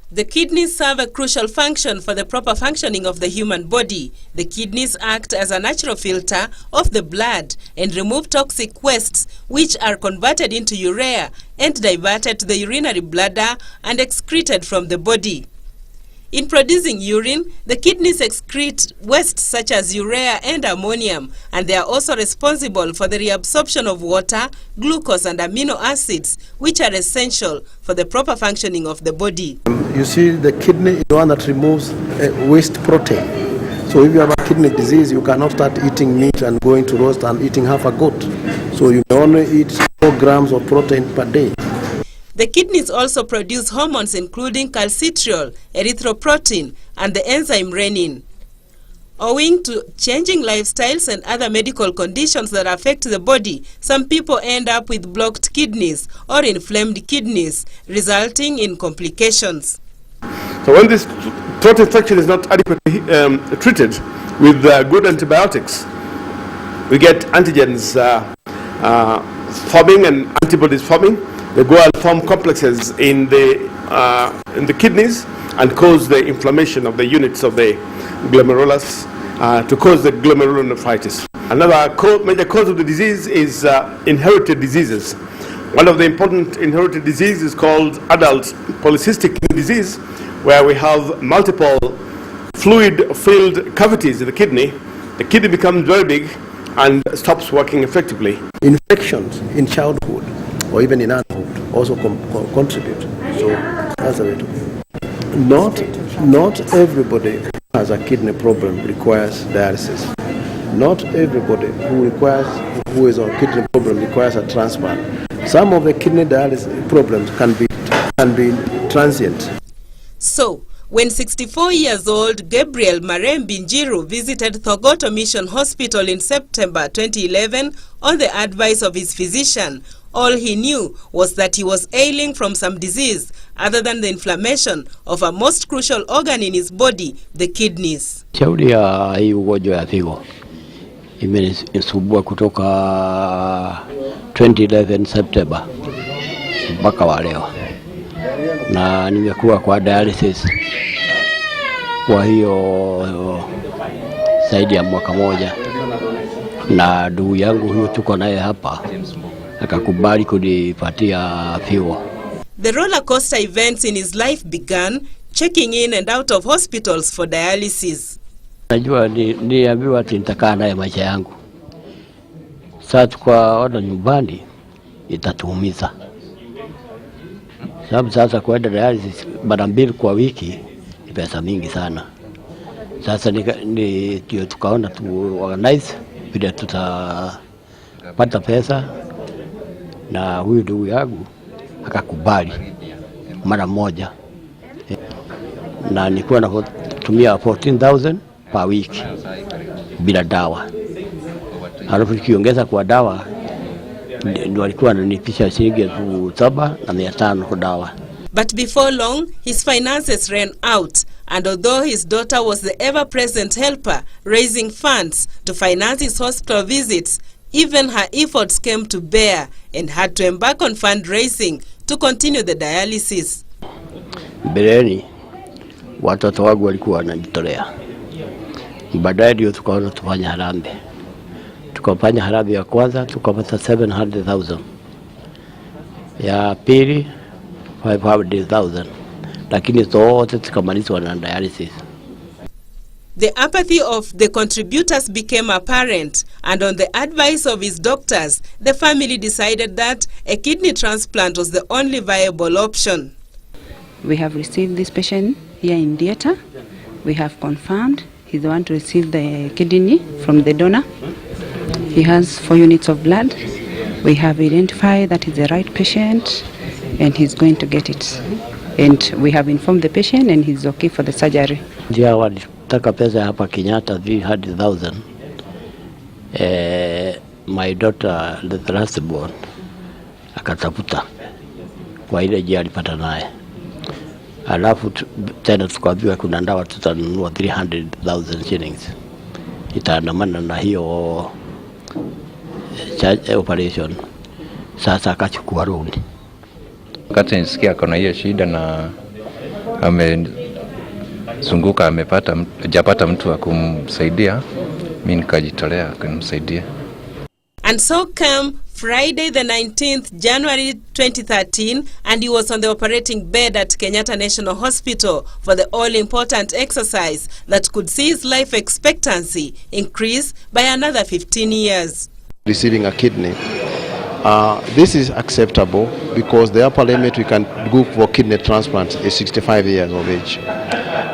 The kidneys serve a crucial function for the proper functioning of the human body. The kidneys act as a natural filter of the blood and remove toxic wastes, which are converted into urea and diverted to the urinary bladder and excreted from the body. In producing urine, the kidneys excrete wastes such as urea and ammonium, and they are also responsible for the reabsorption of water, glucose and amino acids, which are essential for the proper functioning of the body. You see, the kidney is the one that removes waste protein. So if you have a kidney disease, you cannot start eating meat and going to roast and eating half a goat. So you may only eat 4 grams of protein per day. The kidneys also produce hormones including calcitriol, erythropoietin, and the enzyme renin. Owing to changing lifestyles and other medical conditions that affect the body, some people end up with blocked kidneys or inflamed kidneys, resulting in complications. So when this throat infection is not adequately treated with good antibiotics, we get antigens forming and antibodies forming. They go and form complexes in the kidneys and cause the inflammation of the units of the glomerulus to cause the glomerulonephritis. Another major cause of the disease is inherited diseases. One of the important inherited diseases is called adult polycystic kidney disease, where we have multiple fluid-filled cavities in the kidney. The kidney becomes very big and stops working effectively. Infections in childhood or even in adulthood also contribute. So that's the way to go. Not everybody who has a kidney problem requires dialysis. Not everybody who is on kidney problem requires a transplant. Some of the kidney dialysis problems can be transient. So, when 64 years old Gabriel Marembi Njiru visited Thogoto Mission Hospital in September 2011 on the advice of his physician, all he knew was that he was ailing from some disease other than the inflammation of a most crucial organ in his body, the kidneys. Shauri ya hii ugonjwa ya figo imenisumbua kutoka 2011 September mpaka wa leo, na nimekuwa kwa dialysis kwa hiyo zaidi ya mwaka moja, na ndugu yangu huyo tuko naye hapa akakubali kunipatia figo. The roller coaster events in his life began checking in and out of hospitals for dialysis. Najua niambiwa ati nitakaa naye maisha yangu. Sasa tukaona nyumbani itatuumiza. Sababu sasa kwenda dialysis mara 2 kwa wiki ni pesa mingi sana. Sasa ndio tukaona tu organize vile tutapata pesa, na huyu ndugu yangu akakubali mara moja, na nilikuwa natumia 14,000 per week bila dawa. Alafu kiongeza kwa dawa ndio alikuwa ananipisha shilingi 7,500 kwa dawa. But before long, his finances ran out, and although his daughter was the ever-present helper, raising funds to finance his hospital visits, even her efforts came to bear and had to embark on fundraising to continue the dialysis. Mbeleni watoto wangu walikuwa wanajitolea. Baadaye ndio tukaona tufanye harambee. Tukafanya harambee ya kwanza tukapata 700,000. Ya pili 500,000. Lakini zote tukamalizwa na dialysis. The apathy of the contributors became apparent, and on the advice of his doctors, the family decided that a kidney transplant was the only viable option. We have received this patient here in theater. We have confirmed he's the one to receive the kidney from the donor. He has 4 units of blood. We have identified that he's the right patient and he's going to get it. And we have informed the patient and he's okay for the surgery. Ndio walitaka pesa hapa Kenyatta 300,000. My daughter, the last born, akatafuta kwa ile jia alipata naye. Alafu tena tukaambiwa kuna dawa tutanunua 300,000 shillings. Itaandamana na hiyo operation. Sasa akachukua loan. Wakati nisikia kuna hiyo shida na amezunguka hajapata mtu wa kumsaidia, mimi nikajitolea kumsaidia. And so came Friday the 19th January 2013, and he was on the operating bed at Kenyatta National Hospital for the all-important exercise that could see his life expectancy increase by another 15 years. Receiving a kidney. This is acceptable because the upper limit we can go for kidney transplant is 65 years of age.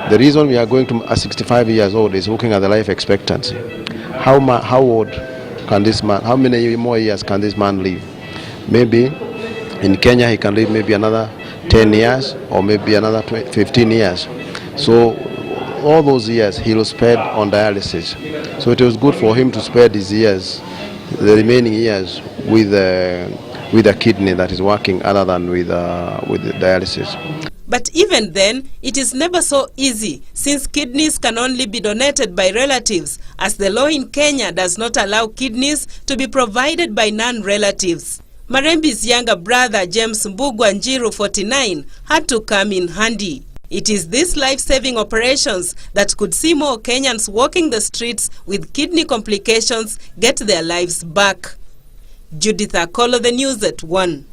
The reason we are going to 65 years old is looking at the life expectancy. How old can this man, how many more years can this man live? Maybe in Kenya he can live maybe another 10 years or maybe another 15 years. So all those years he will spend on dialysis. So it was good for him to spend his years, the remaining years, with a kidney that is working other than with the dialysis. But even then, it is never so easy, since kidneys can only be donated by relatives, as the law in Kenya does not allow kidneys to be provided by non-relatives. Marembi's younger brother, James Mbugwa Njiru, 49, had to come in handy. It is these life-saving operations that could see more Kenyans walking the streets with kidney complications get their lives back. Judith Akolo, the News at 1.